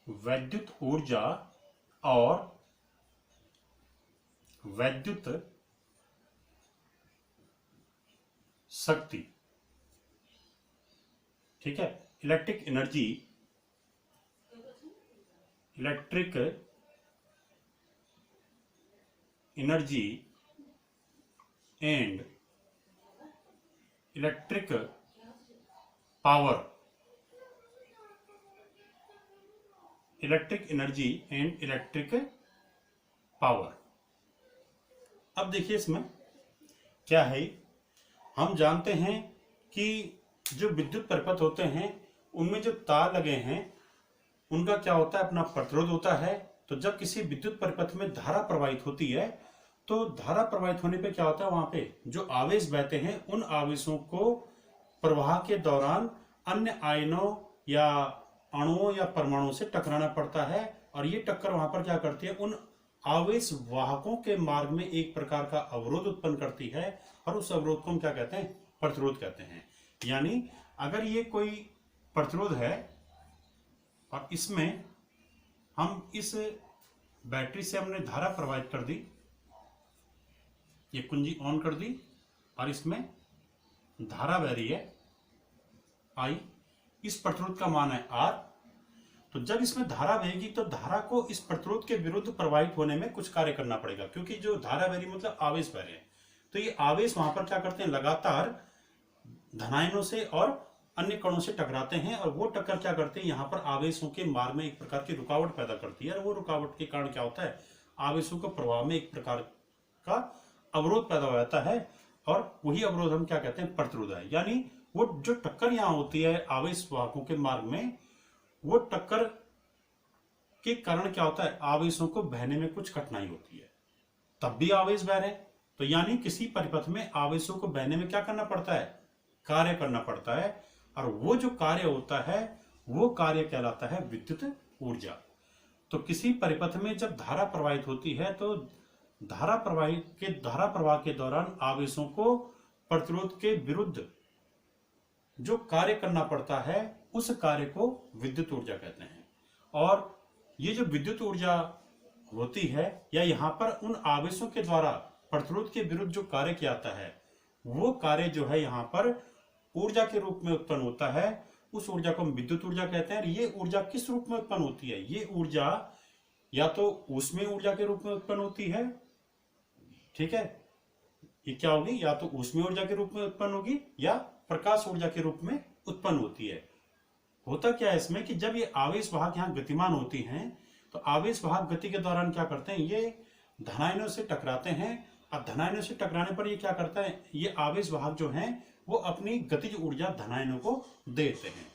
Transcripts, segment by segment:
वैद्युत ऊर्जा और वैद्युत शक्ति, ठीक है, electric energy, electric energy and electric power, electric energy and electric power. अब देखिए इसमें क्या है, हम जानते हैं कि जो विद्युत परिपथ होते हैं उनमें जो तार लगे हैं उनका क्या होता है, अपना प्रतिरोध होता है। तो जब किसी विद्युत परिपथ में धारा प्रवाहित होती है तो धारा प्रवाहित होने पे क्या होता है, वहां पे जो आवेश बहते हैं उन आवेशों को प्रवाह के दौरान अन्य आयनों या अणुओं या परमाणुओं से टकराना पड़ता है, और ये टक्कर वहां पर क्या करती है, उन आवेश वाहकों के मार्ग में एक प्रकार का अवरोध उत्पन्न करती है, और उस अवरोध को हम क्या कहते हैं, प्रतिरोध कहते हैं। यानी अगर ये कोई प्रतिरोध है और इसमें हम इस बैटरी से हमने धारा प्रवाहित कर दी, ये कुंजी ऑन कर दी और इसमें धारा बह रही है आई, इस प्रतिरोध का मान है R। तो जब इसमें धारा बहेगी तो धारा को इस प्रतिरोध के विरुद्ध प्रवाहित होने में कुछ कार्य करना पड़ेगा, क्योंकि जो धारा बह रही मतलब आवेश बह रहे हैं। तो ये आवेश वहां पर क्या करते हैं, लगातार धनायनों से और अन्य कणों से टकराते हैं, और वो टक्कर क्या करते हैं, यहाँ पर आवेशों के मार्ग में एक प्रकार की रुकावट पैदा करती है, और वो रुकावट के कारण क्या होता है, आवेशों के प्रवाह में एक प्रकार का अवरोध पैदा हो जाता है, और वही अवरोध हम क्या कहते हैं, प्रतिरोध है। यानी वो जो टक्कर यहाँ होती है आवेश वाहकों के मार्ग में, वो टक्कर के कारण क्या होता है, आवेशों को बहने में कुछ कठिनाई होती है, तब भी आवेश बह रहे हैं। तो यानी किसी परिपथ में आवेशों को बहने में क्या करना पड़ता है, कार्य करना पड़ता है, और वो जो कार्य होता है वो कार्य कहलाता है विद्युत ऊर्जा। तो किसी परिपथ में जब धारा प्रवाहित होती है तो धारा प्रवाह के दौरान आवेशों को प्रतिरोध के विरुद्ध जो कार्य करना पड़ता है उस कार्य को विद्युत ऊर्जा कहते हैं। और ये जो विद्युत ऊर्जा होती है, या यहाँ पर उन आवेशों के द्वारा प्रतिरोध के विरुद्ध जो कार्य किया जाता है, वो कार्य जो है यहाँ पर ऊर्जा के रूप में उत्पन्न होता है, उस ऊर्जा को हम विद्युत ऊर्जा कहते हैं। ये ऊर्जा किस रूप में उत्पन्न होती है, ये ऊर्जा या तो ऊष्मीय ऊर्जा के रूप में उत्पन्न होती है, ठीक है, ये क्या होगी, या तो ऊष्मीय ऊर्जा के रूप में उत्पन्न होगी या प्रकाश ऊर्जा के रूप में उत्पन्न होती है। होता क्या है इसमें कि जब ये आवेश वाहक यहाँ गतिमान होती हैं तो आवेश वाहक गति के दौरान क्या करते हैं, ये धनायनों से टकराते हैं, और धनायनों से टकराने पर ये क्या करता है, ये आवेश वाहक जो हैं वो अपनी गतिज ऊर्जा धनायनों को देते हैं।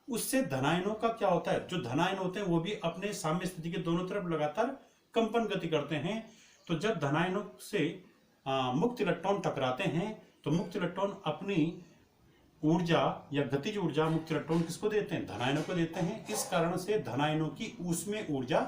उससे धनायनों का क्या होता है, जो धनायन होते हैं वो भी अपने साम्य स्थिति के दोनों तरफ लगातार कंपन गति करते हैं। तो जब धनायनों से मुक्त इलेक्ट्रॉन टकराते हैं तो मुक्त इलेक्ट्रॉन अपनी ऊर्जा या गतिज ऊर्जा मुक्त इलेक्ट्रॉन किसको देते हैं, धनायनों को देते हैं। इस कारण से धनायनों की ऊष्मीय ऊर्जा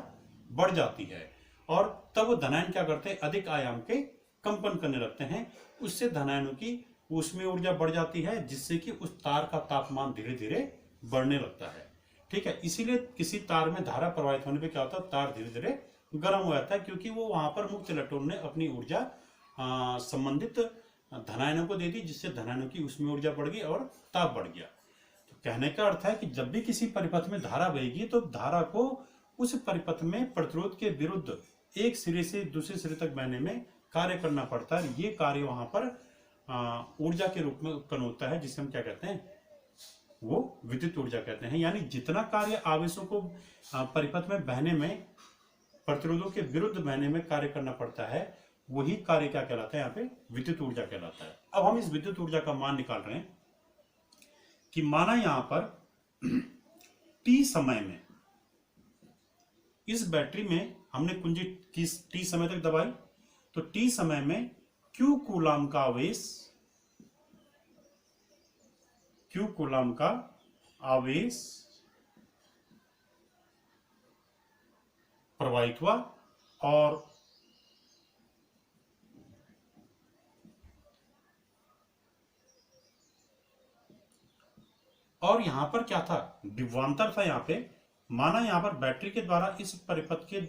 बढ़ जाती है, और तब वो धनायन क्या करते हैं, अधिक आयाम के कंपन करने लगते हैं। उससे धनायनों की ऊष्मीय ऊर्जा बढ़ जाती है, जिससे कि उस तार का तापमान धीरे धीरे बढ़ने लगता है, ठीक है। इसीलिए किसी तार में धारा प्रवाहित होने पे क्या होता है, तार धीरे धीरे गर्म हो जाता है, क्योंकि वो वहां पर मुक्त इलेक्ट्रॉन ने अपनी ऊर्जा संबंधित धनायनों को दे दी, जिससे धनायनों की ऊष्मीय ऊर्जा बढ़ गई और ताप बढ़ गया। तो कहने का अर्थ है कि जब भी किसी परिपथ में धारा बहेगी तो धारा को उस परिपथ में प्रतिरोध के विरुद्ध एक सिरे से दूसरे सिरे तक बहने में कार्य करना पड़ता है। ये कार्य वहां पर ऊर्जा के रूप में उत्पन्न होता है, जिसे हम क्या कहते हैं, वो विद्युत ऊर्जा कहते हैं। यानी जितना कार्य आवेशों को परिपथ में बहने में, प्रतिरोधों के विरुद्ध बहने में कार्य करना पड़ता है, वही कार्य क्या कहलाता है, यहाँ पे विद्युत ऊर्जा कहलाता है। अब हम इस विद्युत ऊर्जा का मान निकाल रहे हैं कि माना यहां पर t समय में इस बैटरी में हमने कुंजी t समय तक दबाई, तो t समय में q कूलाम का आवेश, q कूलाम का आवेश प्रवाहित हुआ, और यहां पर क्या था, विभवांतर था यहाँ पे माना यहाँ पर बैटरी के द्वारा इस परिपथ के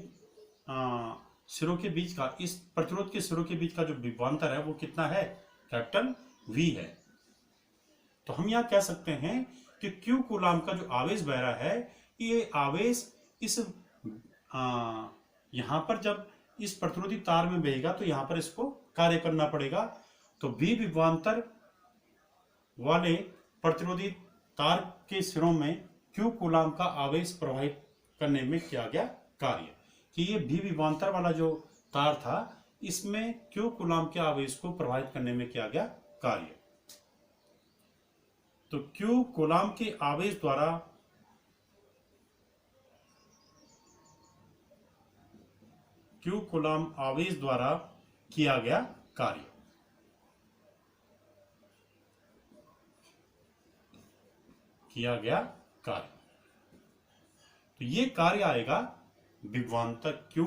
सिरों के बीच का, इस प्रतिरोध के सिरों के बीच का जो विभवांतर है वो कितना है, कैपिटल V है। तो हम यहाँ कह सकते हैं कि Q कूलाम का जो आवेश बह रहा है, ये आवेश इस यहाँ पर जब इस प्रतिरोधी तार में बहेगा तो यहाँ पर इसको कार्य करना पड़ेगा। तो V विभवांतर वाले प्रतिरोधी तार के सिरों में Q कूलाम का आवेश प्रवाहित करने में किया गया कार्य, कि ये V विभवांतर वाला जो तार था इसमें Q कूलाम के आवेश को प्रवाहित करने में किया गया कार्य। तो Q कूलाम के आवेश द्वारा Q कूलाम आवेश द्वारा किया गया कार्य। तो ये कार्य आएगा विभवांतर Q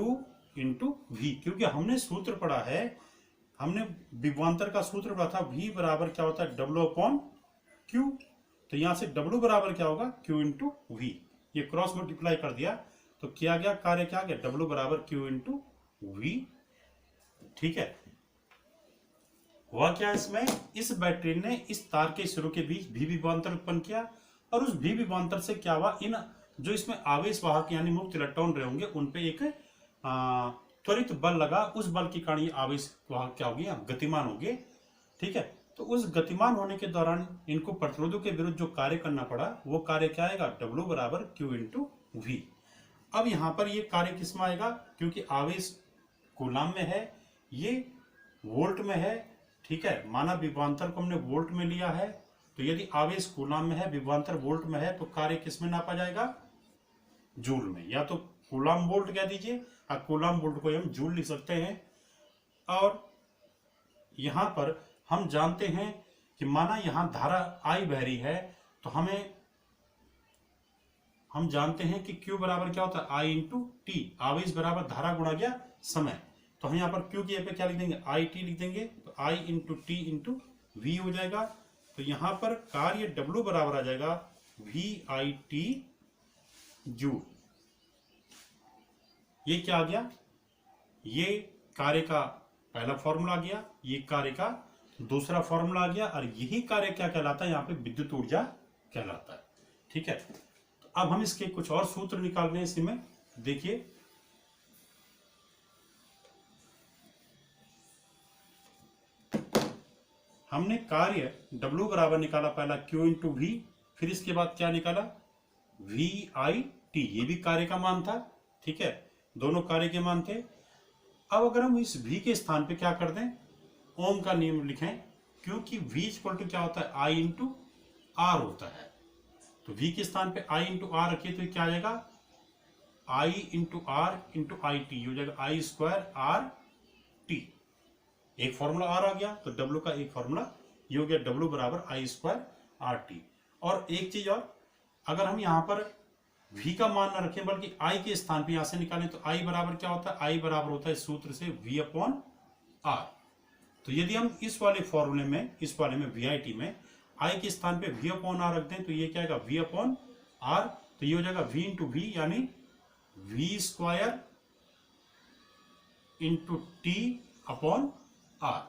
इंटू V, क्योंकि हमने सूत्र पढ़ा है, हमने विभवांतर का सूत्र पढ़ा था, V बराबर क्या होता है, W अपॉन Q। तो यहां से W बराबर क्या होगा, Q इंटू V। ये क्रॉस मल्टीप्लाई कर दिया तो किया गया कार्य क्या गया, W बराबर Q इंटू V। ठीक है, हुआ क्या इसमें, इस बैटरी ने इस तार के सिरों के बीच V विभवांतर उत्पन्न किया, और उस V विभवांतर से क्या हुआ, इन जो इसमें आवेश वाहक यानी मुक्त इलेक्ट्रॉन रहे होंगे उन पे एक त्वरित बल लगा। उस बल के कारण ये आवेश वाहक क्या हो गए, गतिमान हो गए। ठीक है, तो उस गतिमान होने के दौरान इनको प्रतिरोधों के विरुद्ध जो कार्य करना पड़ा, वो कार्य क्या आएगा, W बराबर Q इंटू V। अब यहाँ पर ये कार्य किस में आएगा, क्योंकि आवेश कूलाम में है, ये वोल्ट में है। ठीक है, माना विभवांतर को हमने वोल्ट में लिया है, तो यदि आवेश कूलाम में है, विभवांतर वोल्ट में है, तो कार्य किस में नापा जाएगा, जूल में। या तो कूलाम वोल्ट कह दीजिए, और कूलाम वोल्ट को हम जूल लिख सकते हैं। और यहां पर हम जानते हैं कि माना यहां धारा I बह रही है, तो हम जानते हैं कि Q बराबर क्या होता है, I इंटू टी, आवेश बराबर धारा गुणा गया समय। तो हम यहाँ पर Q की पे क्या लिख देंगे, IT लिख देंगे, तो I into T into V हो जाएगा। तो यहाँ पर कार्य W बराबर आ जाएगा VIT जूल। ये क्या आ गया, ये कार्य का पहला फॉर्मूला आ गया, ये कार्य का दूसरा फॉर्मूला आ गया, और यही कार्य क्या कहलाता है, यहाँ पे विद्युत ऊर्जा कहलाता है। ठीक है, तो अब हम इसके कुछ और सूत्र निकाल रहे हैं इसी में। देखिए, हमने कार्य W बराबर निकाला पहला Q इंटू V, फिर इसके बाद क्या निकाला, VIT, ये भी कार्य का मान था। ठीक है, दोनों कार्य के मान थे। अब अगर हम इस V के स्थान पे क्या कर दें, ओम का नियम लिखें, क्योंकि V इक्वल टू क्या होता है, I इंटू R होता है। तो V के स्थान पे I इंटू R रखिए तो क्या आ जाएगा, I into R into IT हो जाएगा, I स्क्वायर R T। एक फॉर्मूला R आ गया, तो W का एक फॉर्मूला ये हो गया, W बराबर I स्क्वायर RT। और एक चीज और, अगर हम यहाँ पर V का मान ना रखें बल्कि I के स्थान पे यहां से निकालें, तो I बराबर क्या होता है, I बराबर होता है इस सूत्र से V अपॉन R। तो यदि हम इस वाले फॉर्मूले में, इस वाले में VIT में I के स्थान पे V अपॉन R रख दें, तो ये क्या आएगा, V अपॉन R। तो ये हो जाएगा V इंटू V, यानी V square into T upon R।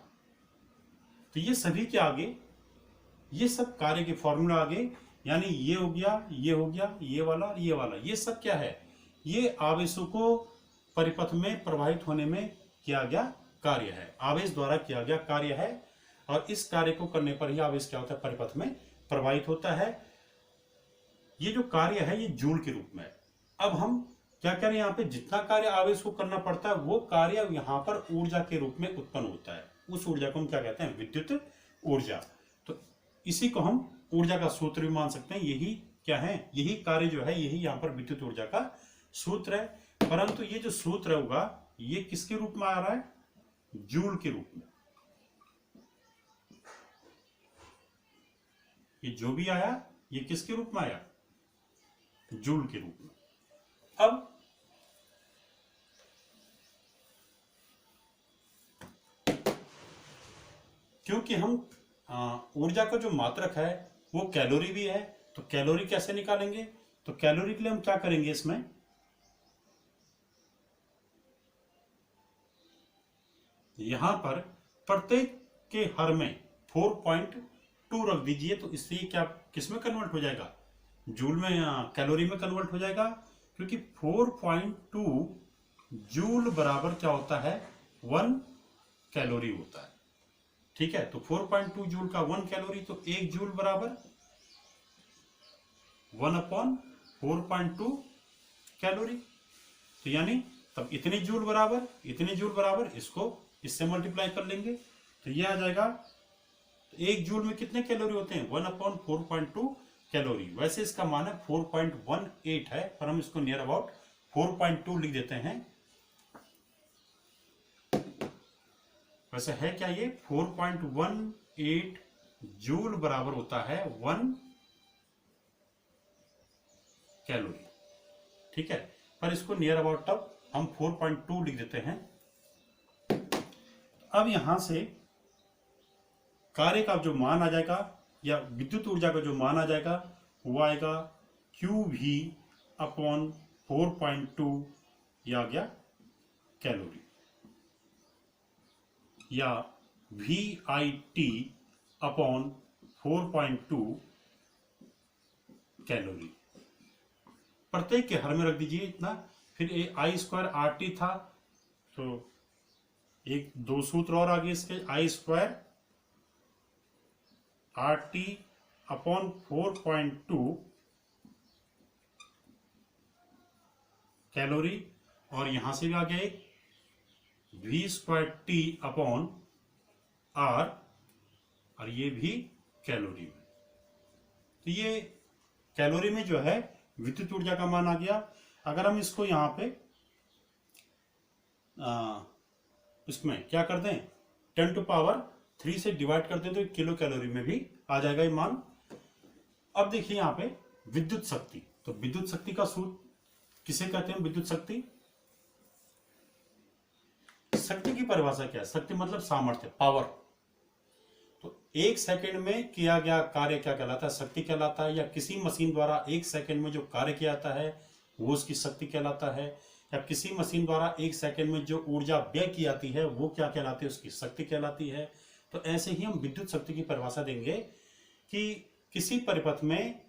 तो ये सभी के आगे, ये सब कार्य के फॉर्मूला आगे, यानी ये हो गया, ये हो गया, ये वाला, ये वाला, ये सब क्या है, ये आवेशों को परिपथ में प्रवाहित होने में किया गया कार्य है, आवेश द्वारा किया गया कार्य है। और इस कार्य को करने पर ही आवेश क्या होता है, परिपथ में प्रवाहित होता है। ये जो कार्य है ये जूल के रूप में। अब हम क्या करें, यहाँ पे जितना कार्य आवेश को करना पड़ता है वो कार्य यहाँ पर ऊर्जा के रूप में उत्पन्न होता है। उस ऊर्जा को हम क्या कहते हैं, विद्युत ऊर्जा। तो इसी को हम ऊर्जा का सूत्र भी मान सकते हैं। यही क्या है, यही कार्य जो है, यही यहाँ पर विद्युत ऊर्जा का सूत्र है। परंतु ये जो सूत्र होगा ये किसके रूप में आ रहा है, जूल के रूप में। ये जो भी आया ये किसके रूप में आया, जूल के रूप में। अब क्योंकि हम ऊर्जा का जो मात्रक है वो कैलोरी भी है, तो कैलोरी कैसे निकालेंगे, तो कैलोरी के लिए हम क्या करेंगे, इसमें यहां पर प्रत्येक के हर में 4.2 रख दीजिए, तो इससे क्या किस में कन्वर्ट हो जाएगा, जूल में या कैलोरी में कन्वर्ट हो जाएगा, क्योंकि 4.2 जूल बराबर क्या होता है, 1 कैलोरी होता है। ठीक है, तो 4.2 जूल का 1 कैलोरी, तो 1 जूल बराबर 1/4.2 कैलोरी। तो यानी तब इतने जूल बराबर इसको इससे मल्टीप्लाई कर लेंगे, तो ये आ जाएगा। तो 1 जूल में कितने कैलोरी होते हैं, 1/4.2 कैलोरी। वैसे इसका मान है 4.18 है, पर हम इसको नियर अबाउट 4.2 लिख देते हैं। वैसे है क्या ये, 4.18 जूल बराबर होता है 1 कैलोरी। ठीक है, पर इसको नियर अबाउट तब हम 4.2 लिख देते हैं। अब यहां से कार्य का जो मान आ जाएगा या विद्युत ऊर्जा का जो मान आ जाएगा वो आएगा QV अपॉन 4.2, ये आ गया कैलोरी, या VIT अपॉन 4.2 कैलोरी। प्रत्येक के हर में रख दीजिए इतना। फिर I² RT था, तो एक 2 सूत्र और आगे इसके, I² RT अपॉन 4.2 कैलोरी, और यहां से भी आ गया एक V² अपॉन R, और ये भी कैलोरी में। तो ये कैलोरी में जो है विद्युत ऊर्जा का मान आ गया। अगर हम इसको यहां पे इसमें क्या कर दें, 10⁻³ से डिवाइड कर दें, तो किलो कैलोरी में भी आ जाएगा ये मान। अब देखिए यहां पे विद्युत शक्ति, तो विद्युत शक्ति का सूत्र किसे कहते हैं, विद्युत शक्ति, शक्ति की परिभाषा क्या है, शक्ति मतलब सामर्थ्य, पावर। तो 1 सेकंड में किया गया कार्य क्या कहलाता है, शक्ति कहलाता है। या किसी मशीन द्वारा 1 सेकंड में जो कार्य किया जाता है वो उसकी शक्ति कहलाता है। या किसी मशीन द्वारा 1 सेकंड में जो ऊर्जा व्यय की जाती है वो क्या कहलाती है, उसकी शक्ति कहलाती है। तो ऐसे ही हम विद्युत शक्ति की परिभाषा देंगे कि किसी परिपथ में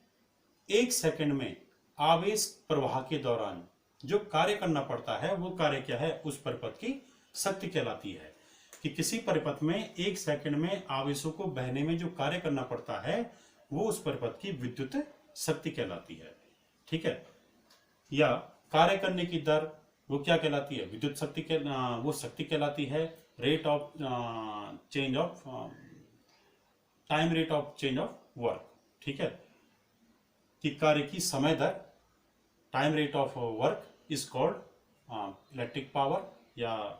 1 सेकंड में आवेश प्रवाह के दौरान जो कार्य करना पड़ता है वो कार्य क्या है, उस परिपथ की शक्ति कहलाती है। कि किसी परिपथ में 1 सेकंड में आवेशों को बहने में जो कार्य करना पड़ता है वो उस परिपथ की विद्युत शक्ति कहलाती है। ठीक है, या कार्य करने की दर वो क्या कहलाती है, विद्युत शक्ति के वो शक्ति कहलाती है। Rate of change of time, rate of change of work. ठीक है, कि कार्य की समय दर, time rate of work is called electric power, या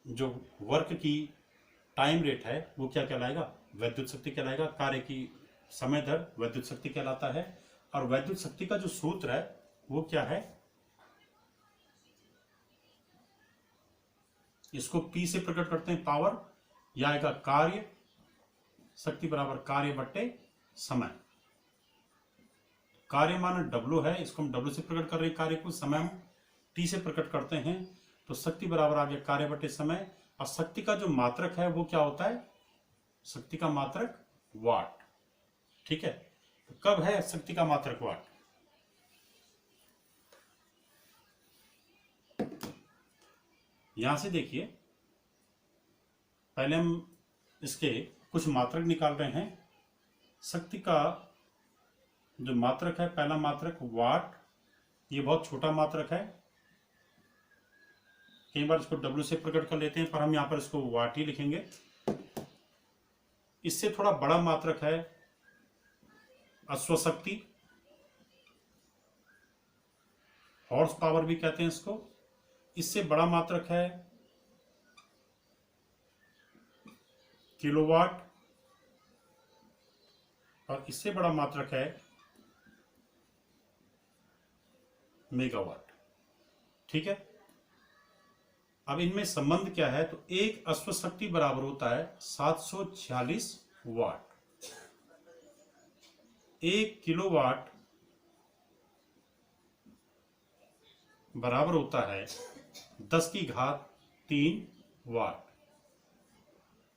जो वर्क की टाइम रेट है वो क्या कहलाएगा, वैद्युत शक्ति कहलाएगा। कार्य की समय दर वैद्युत शक्ति कहलाता है। और वैद्युत शक्ति का जो सूत्र है वो क्या है, इसको P से प्रकट करते हैं, पावर, यह आएगा कार्य शक्ति बराबर कार्य बट्टे समय। कार्य मान W है, इसको हम W से प्रकट कर रहे हैं कार्य को, समय हम T से प्रकट करते हैं। तो शक्ति बराबर आ गया कार्य बटे समय। और शक्ति का जो मात्रक है वो क्या होता है, शक्ति का मात्रक वाट। ठीक है, तो कब है शक्ति का मात्रक वाट, यहां से देखिए, पहले हम इसके कुछ मात्रक निकाल रहे हैं। शक्ति का जो मात्रक है, पहला मात्रक वाट, ये बहुत छोटा मात्रक है, कई बार इसको W से प्रकट कर लेते हैं, पर हम यहां पर इसको वाट ही लिखेंगे। इससे थोड़ा बड़ा मात्रक है अश्वशक्ति, हॉर्स पावर भी कहते हैं इसको। इससे बड़ा मात्रक है किलोवाट, और इससे बड़ा मात्रक है मेगावाट। ठीक है, अब इनमें संबंध क्या है, तो एक अश्वशक्ति बराबर होता है 746 वाट। 1 किलोवाट बराबर होता है 10⁻³ वाट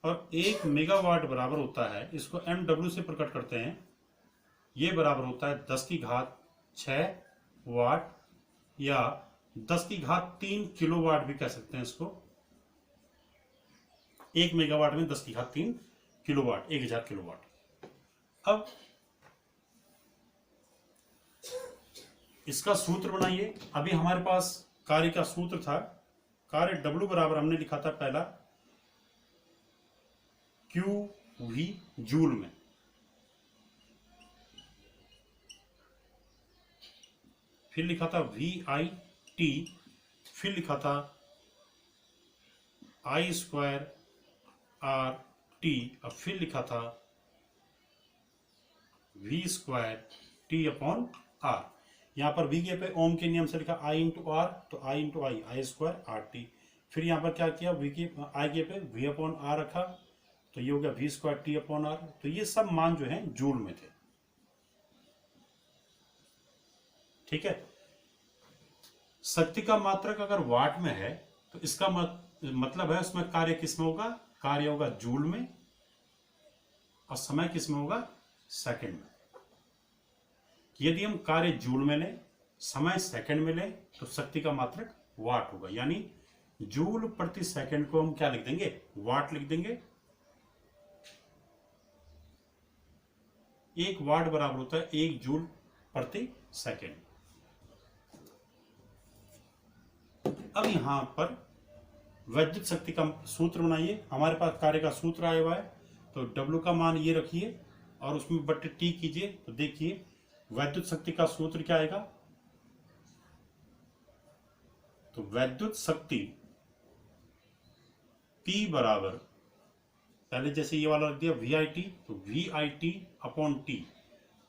और 1 मेगावाट बराबर होता है, इसको MW से प्रकट करते हैं, ये बराबर होता है 10⁻6 वाट या 10⁻³ किलोवाट भी कह सकते हैं इसको। 1 मेगावाट में 10⁻³ किलोवाट, 1000 किलोवाट। अब इसका सूत्र बनाइए। अभी हमारे पास कार्य का सूत्र था, कार्य W बराबर हमने लिखा था पहला QV जूल में, फिर लिखा था VIT, फिर लिखा था I²RT और फिर लिखा था V²T/R। यहाँ पर V के पे ओम के नियम से लिखा I/R, तो I/I, I²RT। फिर यहाँ पर क्या किया, V के I के पे V/R रखा, तो ये हो गया V²T/R। तो ये सब मान जो है जूल में थे। ठीक है, शक्ति का मात्रक अगर वाट में है तो इसका मतलब है उसमें कार्य किस में होगा, कार्य होगा जूल में और समय किस में होगा, सेकंड में। यदि हम कार्य जूल में लें, समय सेकंड में लें, तो शक्ति का मात्रक वाट होगा, यानी जूल प्रति सेकंड को हम क्या लिख देंगे, वाट लिख देंगे। 1 वाट बराबर होता है 1 जूल प्रति सेकंड। अब यहां पर वैद्युत शक्ति का सूत्र बनाइए। हमारे पास कार्य का सूत्र आया हुआ है, तो W का मान ये रखिए और उसमें बटे T कीजिए। तो देखिए वैद्युत शक्ति का सूत्र क्या आएगा, तो वैद्युत शक्ति P बराबर, पहले जैसे ये वाला रख दिया VIT, तो VIT/T,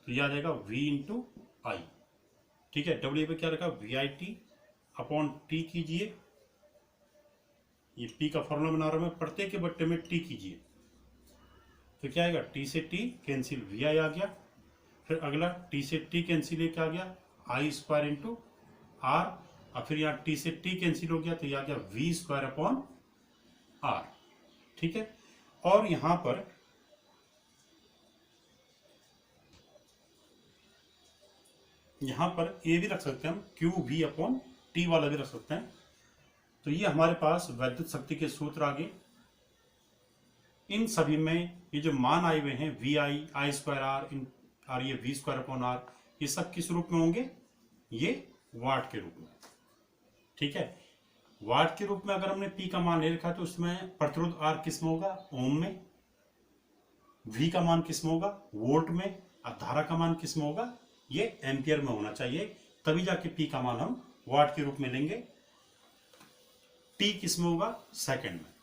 तो यह आ जाएगा V/I। ठीक है, W पे क्या रखा, VIT/T कीजिए, ये P का फॉर्मूला बना रहा हूं मैं, प्रत्येक के बट्टे में T कीजिए, तो क्या आएगा, T से T कैंसिल, VI आ गया। फिर अगला T से T कैंसिल क्या आ गया, I² R, और फिर यहाँ T से T कैंसिल हो गया, तो यह आ गया V²/R। ठीक है, और यहां पर ये भी रख सकते हैं हम, QV/T वाला भी रख सकते हैं। तो ये हमारे पास वैद्युत शक्ति के सूत्र आ गए। इन सभी में ये जो मान आए हुए हैं VI, I²R और ये V²/R, ये सब किस रूप में होंगे, ये वाट के रूप में। ठीक है, वाट के रूप में अगर हमने P का मान ले रखा है तो उसमें प्रतिरोध R किस में होगा, ओम में, V का मान किस में होगा, वोल्ट में, और धारा का मान किस में होगा, ये एम्पियर में होना चाहिए, तभी जाके P का मान हम वाट के रूप में लेंगे। T किस में होगा, सेकंड में।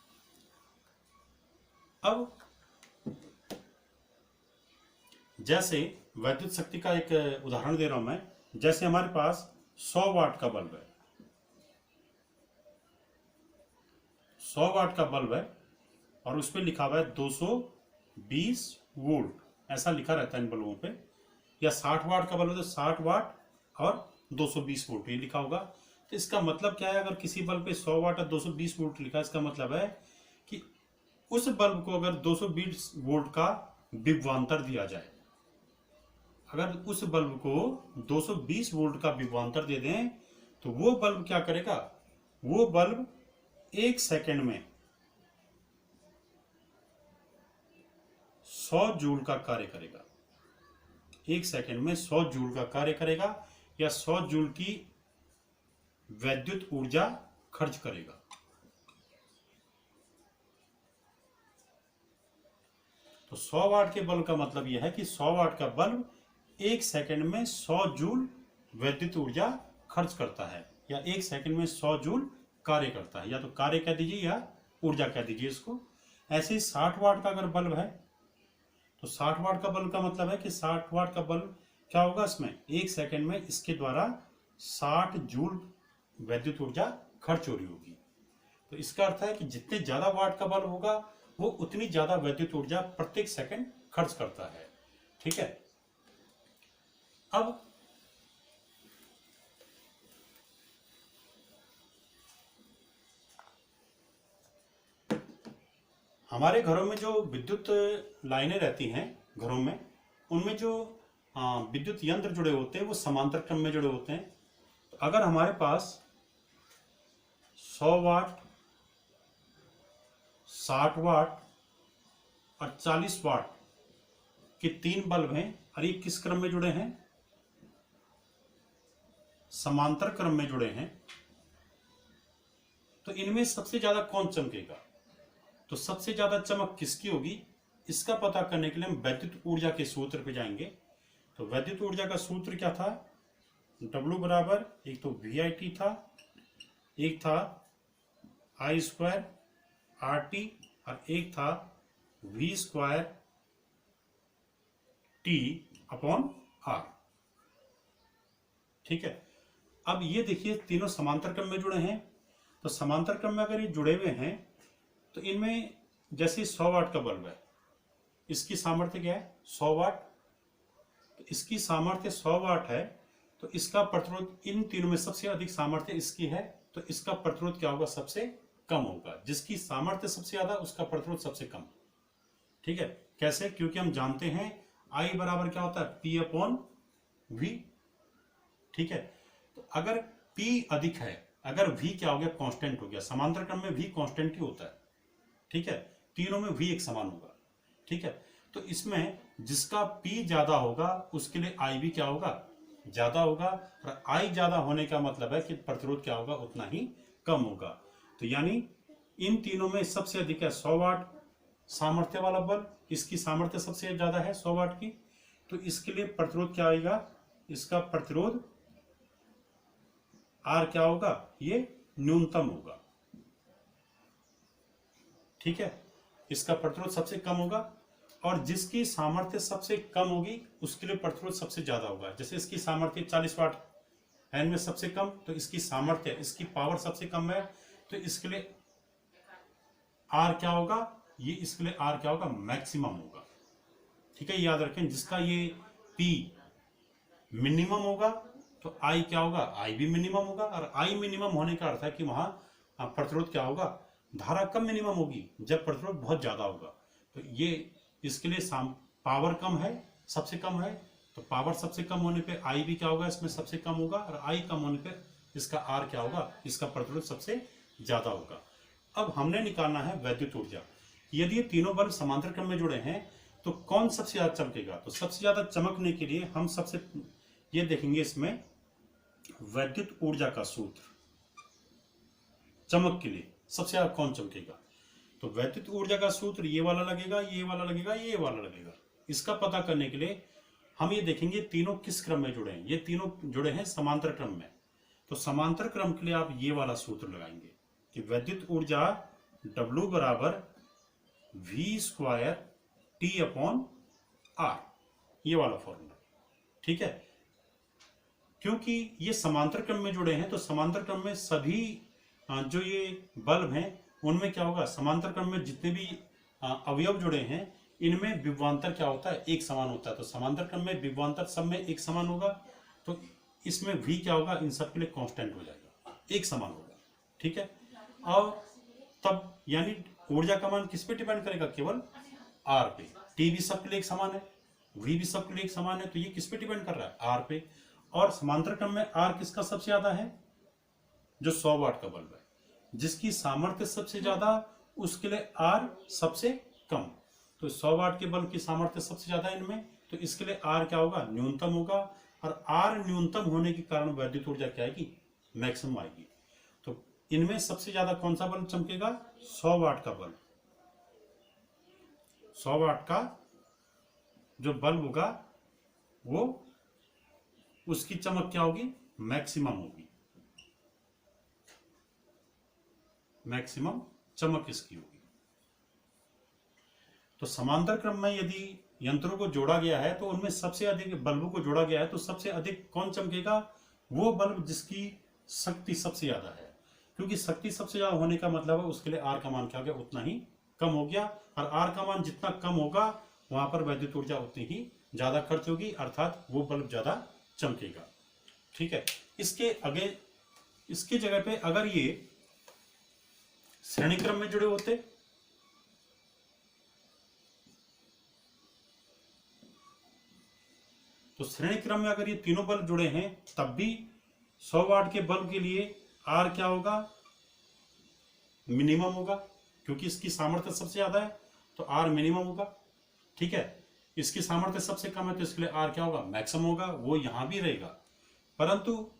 अब जैसे वैद्युत शक्ति का एक उदाहरण दे रहा हूं मैं, जैसे हमारे पास 100 वाट का बल्ब है, 100 वाट का बल्ब है और उस पर लिखा हुआ है 220 वोल्ट, ऐसा लिखा रहता है इन बल्बों पे। या 60 वाट का बल्ब है तो 60 वाट और 220 वोल्ट ये लिखा होगा। तो इसका मतलब क्या है, अगर किसी बल्ब पे 100 वाट और 220 वोल्ट लिखा है, इसका मतलब है कि उस बल्ब को अगर 220 वोल्ट का विभवांतर दिया जाए, अगर उस बल्ब को 220 वोल्ट का विभवांतर दे दें, तो वो बल्ब क्या करेगा, वो बल्ब 1 सेकंड में 100 जूल का कार्य करेगा। 1 सेकंड में 100 जूल का कार्य करेगा, या 100 जूल की वैद्युत ऊर्जा खर्च करेगा। तो 100 वाट के बल्ब का मतलब यह है कि 100 वाट का बल्ब 1 सेकंड में 100 जूल वैद्युत ऊर्जा खर्च करता है, या 1 सेकंड में 100 जूल कार्य करता है, या तो कार्य कह दीजिए या ऊर्जा कह दीजिए इसको। ऐसे ही 60 वाट का अगर बल्ब है, तो 60 वाट का बल्ब का मतलब है कि 60 वाट का बल्ब क्या होगा, इसमें 1 सेकंड में इसके द्वारा 60 जूल वैद्युत ऊर्जा खर्च हो रही होगी। तो इसका अर्थ है कि जितने ज्यादा वाट का बल्ब होगा वो उतनी ज्यादा वैद्युत ऊर्जा प्रत्येक सेकंड खर्च करता है। ठीक है, अब हमारे घरों में जो विद्युत लाइनें रहती हैं घरों में, उनमें जो विद्युत यंत्र जुड़े होते हैं वो समांतर क्रम में जुड़े होते हैं। तो अगर हमारे पास 100 वाट, 60 वाट और 40 वाट के 3 बल्ब हैं और ये किस क्रम में जुड़े हैं? समांतर क्रम में जुड़े हैं। तो इनमें सबसे ज्यादा कौन चमकेगा? तो सबसे ज्यादा चमक किसकी होगी, इसका पता करने के लिए हम वैद्युत ऊर्जा के सूत्र पे जाएंगे। तो वैद्युत ऊर्जा का सूत्र क्या था? W बराबर, एक तो VIT था, एक था I² RT और एक था V² T अपॉन R। ठीक है, अब ये देखिए तीनों समांतर क्रम में जुड़े हैं। तो समांतर क्रम में अगर ये जुड़े हुए हैं तो इनमें जैसे 100 वाट का बल्ब है, इसकी सामर्थ्य क्या है? 100 वाट। तो इसकी सामर्थ्य 100 वाट है, तो इसका प्रतिरोध, इन तीनों में सबसे अधिक सामर्थ्य इसकी है, तो इसका प्रतिरोध क्या होगा? सबसे कम होगा। जिसकी सामर्थ्य सबसे ज्यादा उसका प्रतिरोध सबसे कम। ठीक है, कैसे? क्योंकि हम जानते हैं I बराबर क्या होता है? P upon V। ठीक है, तो अगर P अधिक है, अगर V क्या हो गया? कांस्टेंट हो गया। समांतर क्रम में V कांस्टेंट ही होता है। ठीक है, तीनों में V एक समान होगा। ठीक है, तो इसमें जिसका P ज्यादा होगा उसके लिए I भी क्या होगा? ज्यादा होगा। और I ज्यादा होने का मतलब है कि प्रतिरोध क्या होगा? उतना ही कम होगा। तो यानी इन तीनों में सबसे अधिक है 100 वाट सामर्थ्य वाला बल्ब, इसकी सामर्थ्य सबसे ज्यादा है 100 वाट की, तो इसके लिए प्रतिरोध क्या आएगा? इसका प्रतिरोध R क्या होगा? ये न्यूनतम होगा। ठीक है, इसका प्रतिरोध सबसे कम होगा। और जिसकी सामर्थ्य सबसे कम होगी उसके लिए प्रतिरोध सबसे ज्यादा होगा। जैसे इसकी सामर्थ्य 40 वाट है, इनमें सबसे कम, तो इसकी सामर्थ्य, इसकी पावर सबसे कम है, तो इसके लिए R क्या होगा? ये इसके लिए R क्या होगा? मैक्सिमम होगा। ठीक है, याद रखें, जिसका ये P मिनिमम होगा तो I क्या होगा? I भी मिनिमम होगा। और I मिनिमम होने का अर्थ है कि वहां प्रतिरोध क्या होगा? धारा कम मिनिमम होगी जब प्रतिरोध बहुत ज्यादा होगा। तो ये इसके लिए पावर कम है, सबसे कम है, तो पावर सबसे कम होने पे I भी क्या होगा? इसमें सबसे कम होगा। और I कम होने पे इसका R क्या होगा? इसका प्रतिरोध सबसे ज्यादा होगा। अब हमने निकालना है वैद्युत ऊर्जा। यदि ये तीनों बल्ब समांतर क्रम में जुड़े हैं तो कौन सबसे ज्यादा चमकेगा? तो सबसे ज्यादा चमकने के लिए हम सबसे ये देखेंगे इसमें वैद्युत ऊर्जा का सूत्र। चमक के लिए सबसे ज्यादा कौन चमकेगा? तो वैद्युत ऊर्जा का सूत्र ये वाला लगेगा, ये वाला लगेगा, ये वाला लगेगा। इसका पता करने के लिए हम ये देखेंगे तीनों किस क्रम में जुड़े हैं। ये तीनों जुड़े हैं समांतर क्रम में। तो समांतर क्रम के लिए आप ये वाला सूत्र लगाएंगे कि वैद्युत ऊर्जा W बराबर V² T अपॉन R, ये वाला फॉर्मूला। ठीक है, क्योंकि ये समांतर क्रम में जुड़े हैं तो समांतर क्रम में सभी जो ये बल्ब हैं उनमें क्या होगा? समांतर क्रम में जितने भी अवयव जुड़े हैं इनमें विभवांतर क्या होता है? एक समान होता है। तो समांतर क्रम में विभवांतर सब में एक समान होगा, तो इसमें V क्या होगा? इन सब के लिए कांस्टेंट हो जाएगा, एक समान होगा। ठीक है, और तब यानी ऊर्जा का मान किस पे डिपेंड करेगा? केवल R पे। T भी सबके लिए एक समान है, V भी सबके लिए एक समान है, तो ये किस पे डिपेंड कर रहा है? R पे। और समांतर क्रम में R किसका सबसे ज्यादा है? जो 100 वाट का बल्ब है, जिसकी सामर्थ्य सबसे ज्यादा उसके लिए R सबसे कम। तो 100 वाट के बल्ब की सामर्थ्य सबसे ज्यादा इनमें, तो इसके लिए R क्या होगा? न्यूनतम होगा। और R न्यूनतम होने के कारण वैद्युत ऊर्जा क्या आएगी? मैक्सिमम आएगी। तो इनमें सबसे ज्यादा कौन सा बल्ब चमकेगा? 100 वाट का बल्ब। 100 वाट का जो बल्ब होगा वो, उसकी चमक क्या होगी? मैक्सिमम होगी। मैक्सिमम चमक इसकी होगी। तो समांतर क्रम में यदि यंत्रों को जोड़ा गया है तो उनमें सबसे अधिक बल्बों को जोड़ा गया है, तो सबसे अधिक कौन चमकेगा? वो बल्ब जिसकी शक्ति सबसे ज्यादा है। क्योंकि शक्ति सबसे ज्यादा होने का मतलब है उसके लिए R का मान क्या हो गया? उतना ही कम हो गया। और R का मान जितना कम होगा वहां पर वैद्युत ऊर्जा उतनी ही ज्यादा खर्च होगी, अर्थात वो बल्ब ज्यादा चमकेगा। ठीक है, इसके जगह पे अगर ये श्रेणी क्रम में जुड़े होते तो श्रेणी क्रम में अगर ये तीनों बल्ब जुड़े हैं तब भी 100 वाट के बल्ब के लिए आर क्या होगा, मिनिमम होगा, क्योंकि इसकी सामर्थ्य सबसे ज्यादा है तो आर मिनिमम होगा। ठीक है, इसकी सामर्थ्य सबसे कम है तो इसके लिए आर क्या होगा, मैक्सिमम होगा, वो यहां भी रहेगा। परंतु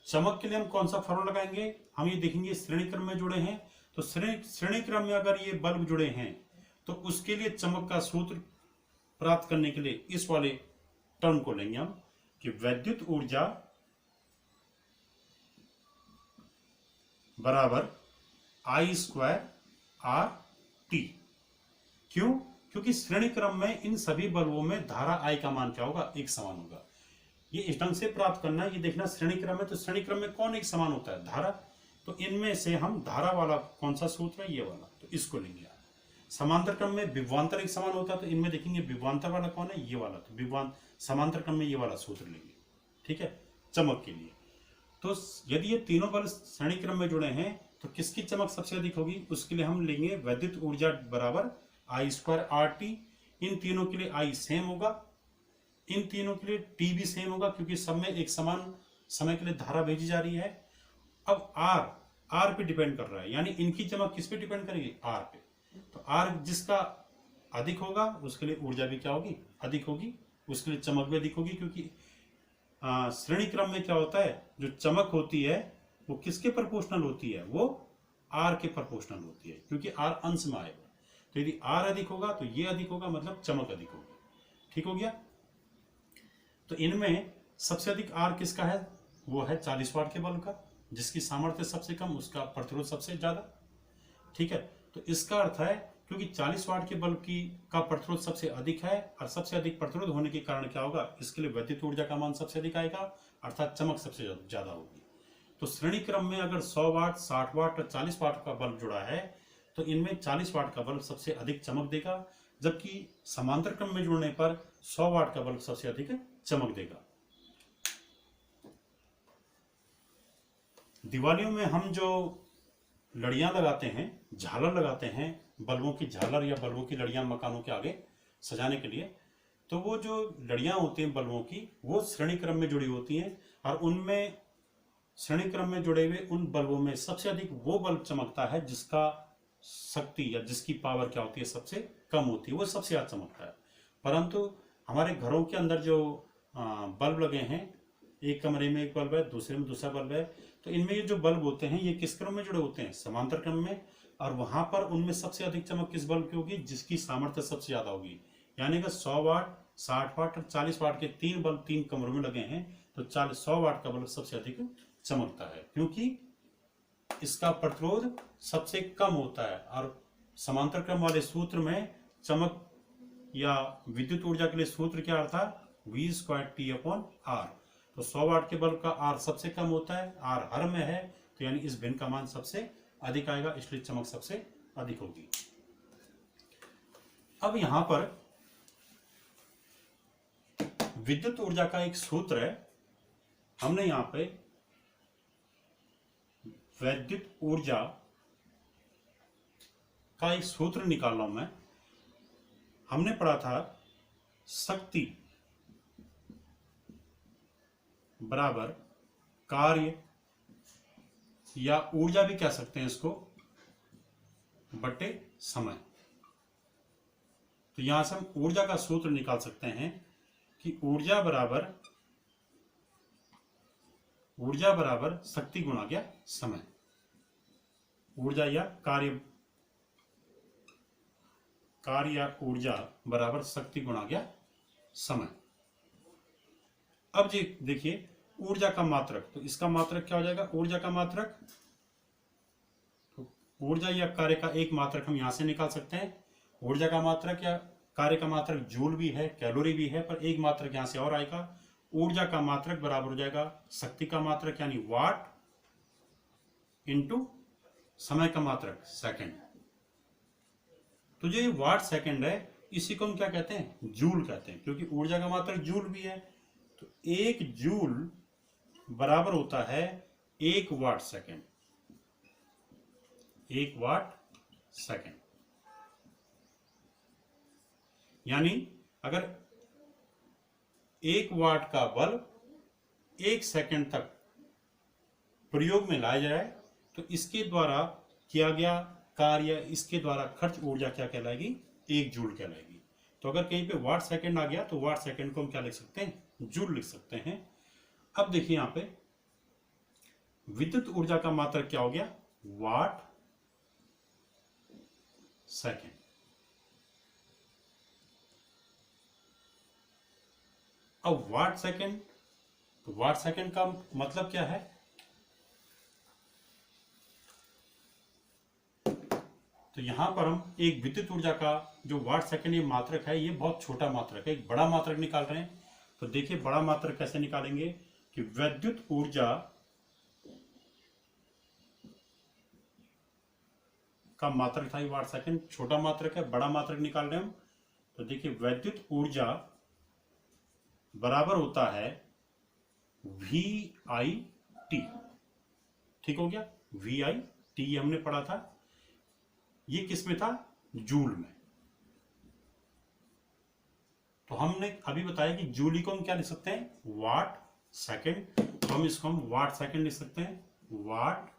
चमक के लिए हम कौन सा फॉर्मूला लगाएंगे, हम ये देखेंगे श्रेणी क्रम में जुड़े हैं तो श्रेणी क्रम में अगर ये बल्ब जुड़े हैं तो उसके लिए चमक का सूत्र प्राप्त करने के लिए इस वाले टर्म को लेंगे हम कि वैद्युत ऊर्जा बराबर आई स्क्वायर आर टी। क्यों, क्योंकि श्रेणी क्रम में इन सभी बल्बों में धारा आई का मान क्या होगा, एक समान होगा। ये इस ढंग से प्राप्त करना है, ये देखना श्रेणी क्रम में, तो श्रेणी क्रम में कौन एक समान होता है, धारा। तो इनमें से हम धारा वाला कौन सा सूत्र है, ये वाला, तो इसको लेंगे। समांतर क्रम में विभवांतर एक समान होता है तो इनमें देखेंगे विभवांतर वाला कौन है, ये वाला, तो समांतर क्रम में ये वाला सूत्र लेंगे। ठीक है, चमक के लिए। तो यदि ये तीनों बल्ब श्रेणी क्रम में जुड़े हैं तो किसकी चमक सबसे अधिक होगी, उसके लिए हम लेंगे वैद्युत ऊर्जा बराबर आई स्क्वायर आर टी। इन तीनों के लिए आई सेम होगा, इन तीनों के लिए टी भी सेम होगा, क्योंकि सब में एक समान समय के लिए धारा भेजी जा रही है। अब आर पे डिपेंड कर रहा है, यानी इनकी चमक किस पे डिपेंड करेगी, आर पे। तो आर जिसका अधिक होगा उसके लिए ऊर्जा भी क्या होगी, अधिक होगी, उसके लिए चमक भी अधिक होगी। क्योंकि श्रेणी क्रम में क्या होता है, जो चमक होती है वो किसके प्रोपोर्शनल होती है, वो आर के प्रोपोर्शनल होती है, क्योंकि आर अंश में आएगा। तो यदि आर अधिक होगा तो ये अधिक होगा, मतलब चमक अधिक होगी। ठीक हो गया। तो इनमें सबसे अधिक आर किसका है, वो है 40 वाट के बल्ब का, जिसकी सामर्थ्य सबसे कम, उसका प्रतिरोध सबसे ज्यादा। ठीक है, तो इसका अर्थ है क्योंकि 40 वाट के बल्ब का प्रतिरोध सबसे अधिक है और सबसे अधिक प्रतिरोध होने के कारण क्या होगा, इसके लिए वैद्युत ऊर्जा का मान सबसे अधिक आएगा, अर्थात चमक सबसे ज्यादा होगी। तो श्रेणी क्रम में अगर 100 वाट, 60 वाट और 40 वाट का बल्ब जुड़ा है तो इनमें 40 वाट का बल्ब सबसे अधिक चमक देगा, जबकि समांतर क्रम में जुड़ने पर 100 वाट का बल्ब सबसे अधिक चमक देगा। दिवालियों में हम जो लड़ियां लगाते हैं, झालर लगाते हैं, बल्बों की झालर या बल्बों की लड़ियां मकानों के आगे सजाने के लिए, तो वो जो लड़ियां होती हैं बल्बों की, वो श्रेणी क्रम में जुड़ी होती हैं और उनमें श्रेणी क्रम में जुड़े हुए उन बल्बों में सबसे अधिक वो बल्ब चमकता है जिसका शक्ति या जिसकी पावर क्या होती है, सबसे कम होती है, वो सबसे ज्यादा चमकता है। परंतु हमारे घरों के अंदर जो बल्ब लगे हैं, एक कमरे में एक बल्ब है, दूसरे में दूसरा बल्ब है, तो इनमें ये जो बल्ब होते हैं ये किस क्रम में जुड़े होते हैं, समांतर क्रम में। और वहां पर उनमें सबसे अधिक चमक किस बल्ब की होगी, जिसकी सामर्थ्य सबसे ज्यादा होगी। यानी कि 100 वाट, 60 वाट और 40 वाट के 3 बल्ब 3 कमरों में लगे हैं तो 100 वाट का बल्ब सबसे अधिक चमकता है, क्योंकि इसका प्रतिरोध सबसे कम होता है। और समांतर क्रम वाले सूत्र में चमक या विद्युत ऊर्जा के लिए सूत्र क्या था, V square T upon R. तो 100 वाट के बल्ब का आर सबसे कम होता है, आर हर में है, तो यानी इस भिन्न का मान सबसे अधिक आएगा, इसलिए चमक सबसे अधिक होगी। अब यहां पर विद्युत ऊर्जा का एक सूत्र है, हमने यहां पे वैद्युत ऊर्जा का एक सूत्र निकाल रहा हूं मैं। हमने पढ़ा था शक्ति बराबर कार्य या ऊर्जा भी कह सकते हैं इसको, बटे समय। तो यहां से हम ऊर्जा का सूत्र निकाल सकते हैं कि ऊर्जा बराबर शक्ति गुणा क्या समय। ऊर्जा या कार्य या ऊर्जा बराबर शक्ति गुणा क्या समय। अब जी देखिए ऊर्जा का मात्रक, तो इसका मात्रक क्या हो जाएगा, ऊर्जा का मात्रक, तो ऊर्जा या कार्य का एक मात्रक हम यहां से निकाल सकते हैं। ऊर्जा का मात्रक या कार्य का मात्रक जूल भी है, कैलोरी भी है, पर एक मात्रक यहां से और आएगा। ऊर्जा का मात्रक बराबर हो जाएगा शक्ति का मात्रक यानी वाट इंटू समय का मात्रक सेकंड। तो जो ये वाट सेकंड है इसी को हम क्या कहते हैं, जूल कहते हैं, क्योंकि ऊर्जा का मात्रक जूल भी है। तो 1 जूल बराबर होता है 1 वाट सेकंड। 1 वाट सेकंड यानी अगर 1 वाट का बल्ब 1 सेकंड तक प्रयोग में लाया जाए तो इसके द्वारा किया गया कार्य, इसके द्वारा खर्च ऊर्जा क्या कहलाएगी? 1 जूल कहलाएगी। तो अगर कहीं पे वाट सेकंड आ गया तो वाट सेकंड को हम क्या लिख सकते हैं? जूल लिख सकते हैं। अब देखिए यहां पे विद्युत ऊर्जा का मात्रक क्या हो गया? Watt second. अब वाट सेकंड, तो वाट सेकंड का मतलब क्या है? तो यहां पर हम एक विद्युत ऊर्जा का जो वाट सेकंड ये मात्रक है, ये बहुत छोटा मात्रक है, एक बड़ा मात्रक निकाल रहे हैं। तो देखिए बड़ा मात्रक कैसे निकालेंगे कि विद्युत ऊर्जा का मात्रक था ये वाट सेकंड, छोटा मात्रक है, बड़ा मात्रक निकाल रहे हैं हम। तो देखिए विद्युत ऊर्जा बराबर होता है VIT। ठीक हो गया? VIT ये हमने पढ़ा था, ये किस में था? जूल में। तो हमने अभी बताया कि जूल को हम क्या लिख सकते हैं? Watt second. तो हम इसको हम वाट सेकंड लिख सकते हैं, वाट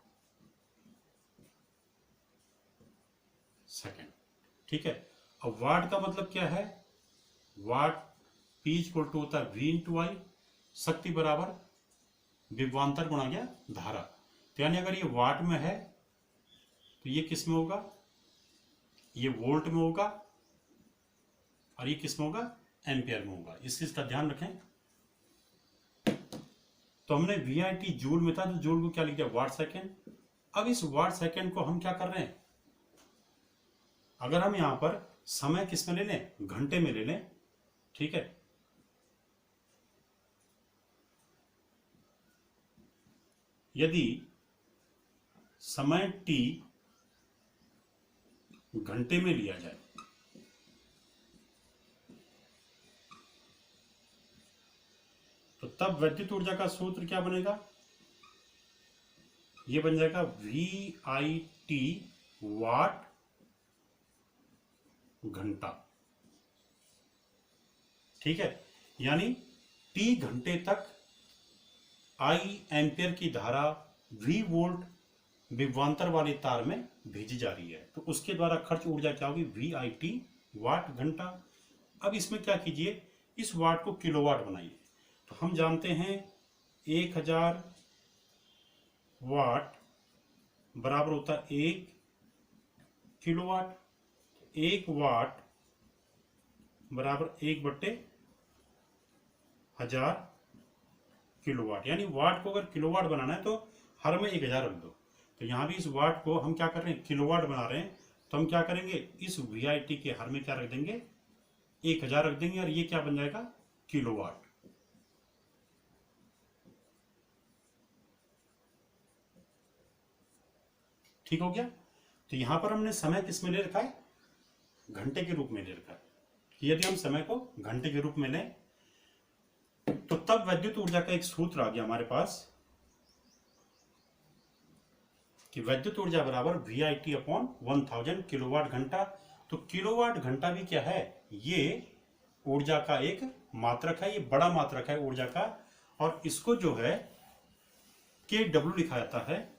सेकंड। ठीक है। अब वाट का मतलब क्या है? वाट P इक्वल टू होता है V इंटू आई, शक्ति बराबर विभवांतर गुणा गया धारा। तो यानी अगर ये वाट में है तो ये किस में होगा? ये वोल्ट में होगा, और ये किस में होगा? एम्पियर में होगा। इस चीज का ध्यान रखें। तो हमने VIT जूल में था, तो जूल को क्या लिख दिया? Watt second. अब इस वाट सेकंड को हम क्या कर रहे हैं? अगर हम यहां पर समय किस में ले लें? घंटे में ले लें। ठीक है। यदि समय T घंटे में लिया जाए तो तब विद्युत ऊर्जा का सूत्र क्या बनेगा? ये बन जाएगा VIT वाट घंटा। ठीक है। यानी T घंटे तक I एम्पियर की धारा V वोल्ट विभवांतर वाले तार में भेजी जा रही है, तो उसके द्वारा खर्च ऊर्जा क्या होगी? VIT वाट घंटा। अब इसमें क्या कीजिए, इस वाट को किलोवाट बनाइए। तो हम जानते हैं 1000 वाट बराबर होता है 1 किलोवाट। 1 वाट बराबर 1/1000 किलोवाट। यानी वाट को अगर किलोवाट बनाना है तो हर में 1000 रख दो। तो यहां भी इस वाट को हम क्या कर रहे हैं? किलोवाट बना रहे हैं। तो हम क्या करेंगे? इस VIT के हर में क्या रख देंगे? 1000 रख देंगे, और ये क्या बन जाएगा? किलोवाट। ठीक हो गया? तो यहां पर हमने समय किस में ले रखा है? घंटे के रूप में ले रखा है। यदि हम समय को घंटे के रूप में लें तो तब विद्युत ऊर्जा का एक सूत्र आ गया हमारे पास कि विद्युत ऊर्जा बराबर VIT अपॉन 1000 किलोवाट घंटा। तो किलोवाट घंटा भी क्या है? ये ऊर्जा का एक मात्रक है, ये बड़ा मात्रक है ऊर्जा का, और इसको जो है kW लिखा जाता है।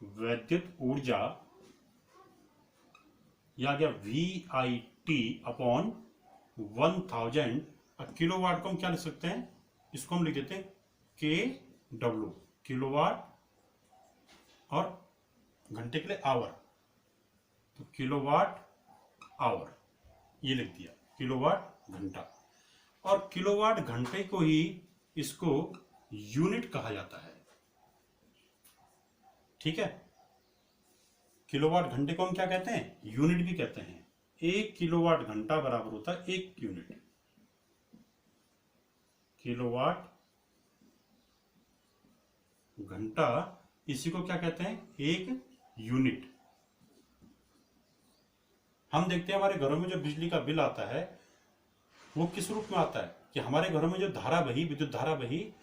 विद्युत ऊर्जा या गया VIT अपॉन 1000। किलोवाट को हम क्या लिख सकते हैं? इसको हम लिख देते हैं KW, किलोवाट, और घंटे के लिए आवर, तो किलोवाट आवर ये लिख दिया, किलोवाट घंटा। और किलोवाट घंटे को ही इसको यूनिट कहा जाता है। ठीक है। किलोवाट घंटे को हम क्या कहते हैं? यूनिट भी कहते हैं। 1 किलोवाट घंटा बराबर होता है 1 यूनिट। किलोवाट घंटा, इसी को क्या कहते हैं? 1 यूनिट। हम देखते हैं हमारे घरों में जो बिजली का बिल आता है वो किस रूप में आता है कि हमारे घरों में जो धारा बही, विद्युत धारा बही,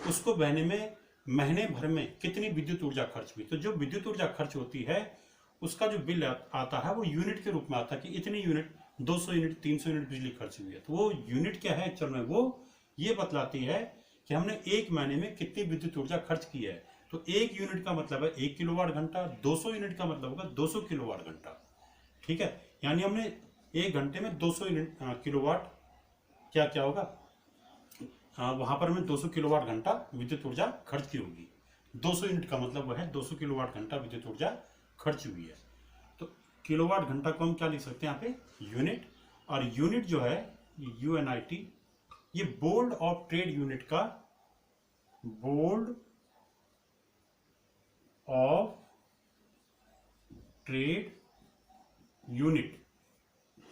उसको बहने में महीने भर में कितनी विद्युत ऊर्जा खर्च हुई। तो जो विद्युत ऊर्जा खर्च होती है उसका जो बिल आता है वो यूनिट के रूप में आता है कि इतनी यूनिट 200 यूनिट 300 यूनिट बिजली खर्च हुई है। तो वो यूनिट क्या है एक्चुअल में, वो ये बतलाती है कि हमने एक महीने में कितनी विद्युत ऊर्जा खर्च की है। तो एक यूनिट का मतलब है 1 किलोवाट घंटा, 200 यूनिट का मतलब होगा 200 किलोवाट घंटा। ठीक है, यानी हमने एक घंटे में 200 यूनिट किलोवाट क्या होगा, वहां पर हमें 200 किलोवाट घंटा विद्युत ऊर्जा खर्च की होगी। 200 यूनिट का मतलब वह है 200 किलोवाट घंटा विद्युत ऊर्जा खर्च हुई है। तो किलोवाट घंटा को हम क्या लिख सकते हैं यहाँ पे, यूनिट। और यूनिट जो है यूएनआईटी, ये बोर्ड ऑफ ट्रेड यूनिट का, बोर्ड ऑफ ट्रेड यूनिट,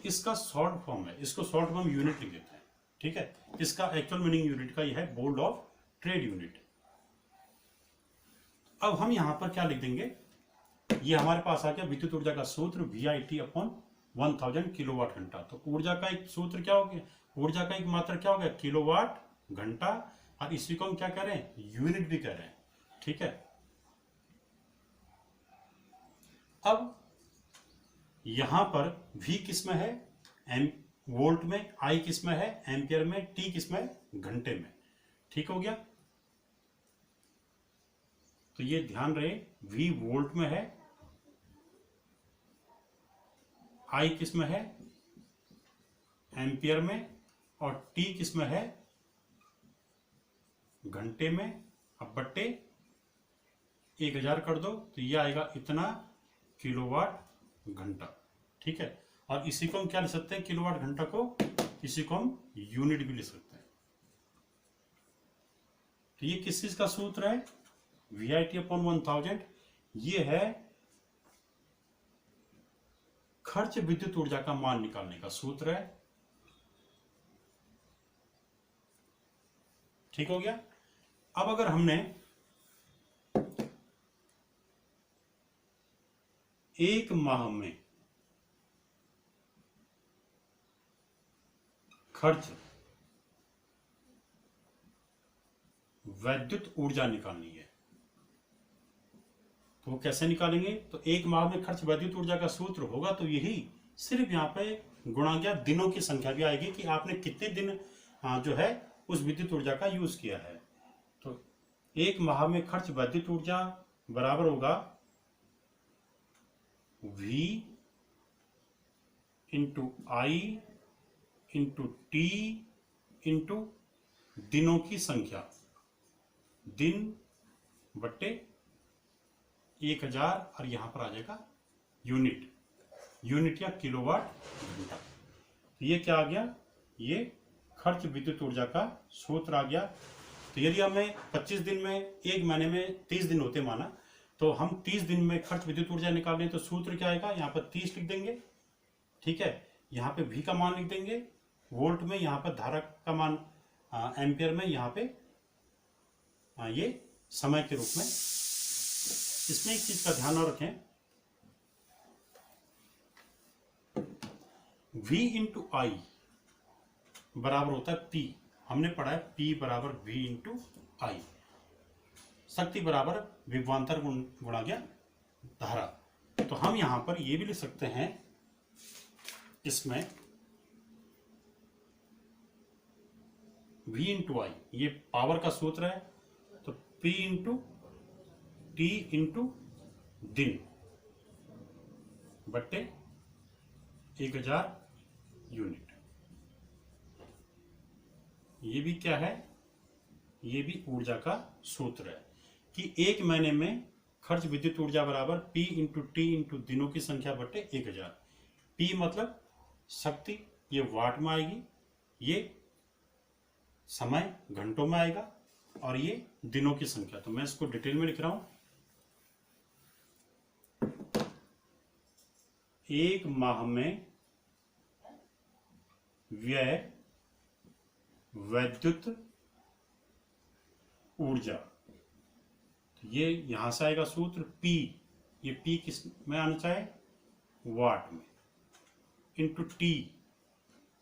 इसका शॉर्ट फॉर्म है। इसको शॉर्ट फॉर्म यूनिट लिख देते हैं। ठीक है, इसका एक्चुअल मीनिंग यूनिट का यह है बोर्ड ऑफ ट्रेड यूनिट। अब हम यहां पर क्या लिख देंगे, ये हमारे पास आ गया विद्युत ऊर्जा का सूत्र VIT अपॉन 1000 किलोवाट घंटा। तो ऊर्जा का एक सूत्र क्या हो गया, ऊर्जा का एक मात्रा क्या हो गया, किलोवाट घंटा, और इसी को हम क्या कह रहे हैं, यूनिट भी कह रहे हैं। ठीक है, अब यहां पर V किस में है, एम वोल्ट में, I किस में है, एम्पियर में, T किस में, घंटे में। ठीक हो गया, तो ये ध्यान रहे V वोल्ट में है, I किस में है, एम्पियर में, और T किस में है, घंटे में। अब बट्टे 1000 कर दो तो ये आएगा इतना किलोवाट घंटा। ठीक है, और इसी को हम क्या लिख सकते हैं, किलोवाट घंटा को, इसी को हम यूनिट भी लिख सकते हैं। तो ये किस चीज का सूत्र है, VIT अपॉन 1000, ये है खर्च विद्युत ऊर्जा का मान निकालने का सूत्र है। ठीक हो गया। अब अगर हमने एक माह में खर्च वैद्युत ऊर्जा निकालनी है, तो वो कैसे निकालेंगे, तो एक माह में खर्च वैद्युत ऊर्जा का सूत्र होगा तो यही, सिर्फ यहाँ पे गुणा गया दिनों की संख्या भी आएगी कि आपने कितने दिन जो है उस विद्युत ऊर्जा का यूज किया है। तो एक माह में खर्च वैद्युत ऊर्जा बराबर होगा V into I into T into दिनों की संख्या, दिन बट्टे 1000, और यहां पर आ जाएगा यूनिट, यूनिट या किलोवाट घंटा। तो ये क्या आ गया, ये खर्च विद्युत ऊर्जा का सूत्र आ गया। तो यदि हमें 25 दिन में, एक महीने में 30 दिन होते माना, तो हम 30 दिन में खर्च विद्युत ऊर्जा निकालें तो सूत्र क्या आएगा, यहाँ पर 30 लिख देंगे। ठीक है, यहाँ पे V का मान लिख देंगे वोल्ट में, यहाँ पर धारा का मान एम्पियर में, यहाँ पे ये समय के रूप में। इसमें एक चीज का ध्यान और रखें, V इंटू I बराबर होता है P। हमने पढ़ा है P बराबर V इंटू I, शक्ति बराबर विभवांतर गुणा गया धारा। तो हम यहां पर ये भी लिख सकते हैं, इसमें V इंटू I ये पावर का सूत्र है, तो P इंटू T इंटू दिन बट्टे 1000 यूनिट। ये भी क्या है, ये भी ऊर्जा का सूत्र है कि एक महीने में खर्च विद्युत ऊर्जा बराबर P इंटू T इंटू दिनों की संख्या बट्टे 1000। P मतलब शक्ति, ये वाट में आएगी, ये समय घंटों में आएगा, और ये दिनों की संख्या। तो मैं इसको डिटेल में लिख रहा हूं, एक माह में व्यय वैद्युत ऊर्जा, तो ये यहां से आएगा सूत्र P, ये P किस में आना चाहे, वाट में, इंटू T,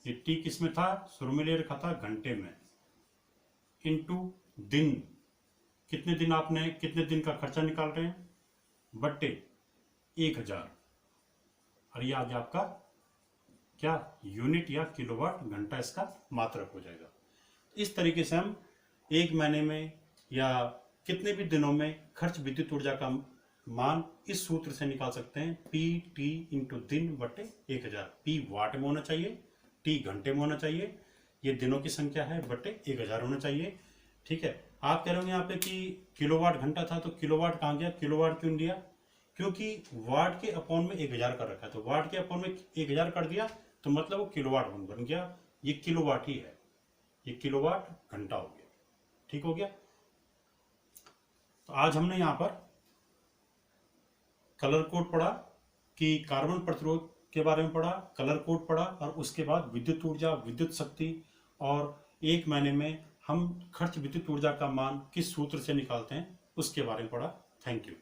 ये T किस में था, शुरू में ले रखा था घंटे में, इंटू दिन, कितने दिन आपने, कितने दिन का खर्चा निकाल रहे हैं, बट्टे 1000, और ये आ गया आपका क्या यूनिट या किलोवाट घंटा इसका मात्रक हो जाएगा। इस तरीके से हम एक महीने में या कितने भी दिनों में खर्च विद्युत ऊर्जा का मान इस सूत्र से निकाल सकते हैं। पी टी इंटू दिन बटे 1000। पी वाट में होना चाहिए, टी घंटे में होना चाहिए, ये दिनों की संख्या है, बटे 1000 होना चाहिए। ठीक है। आप कह रहे होंगे यहाँ पे कि किलोवाट घंटा था तो किलोवाट कहाँ गया, किलोवाट क्यों दिया, क्योंकि वाट के अपॉन में 1000 कर रखा है, तो वाट के अपॉन में 1000 कर दिया तो मतलब वो किलोवाट बन गया। ये किलोवाट ही है, ये किलोवाट घंटा हो गया। ठीक हो गया। तो आज हमने यहाँ पर कलर कोड पढ़ा कि कार्बन प्रतिरोध के बारे में पढ़ा, कलर कोड पढ़ा, और उसके बाद विद्युत ऊर्जा, विद्युत शक्ति, और एक महीने में हम खर्च विद्युत ऊर्जा का मान किस सूत्र से निकालते हैं उसके बारे में पढ़ा। Thank you.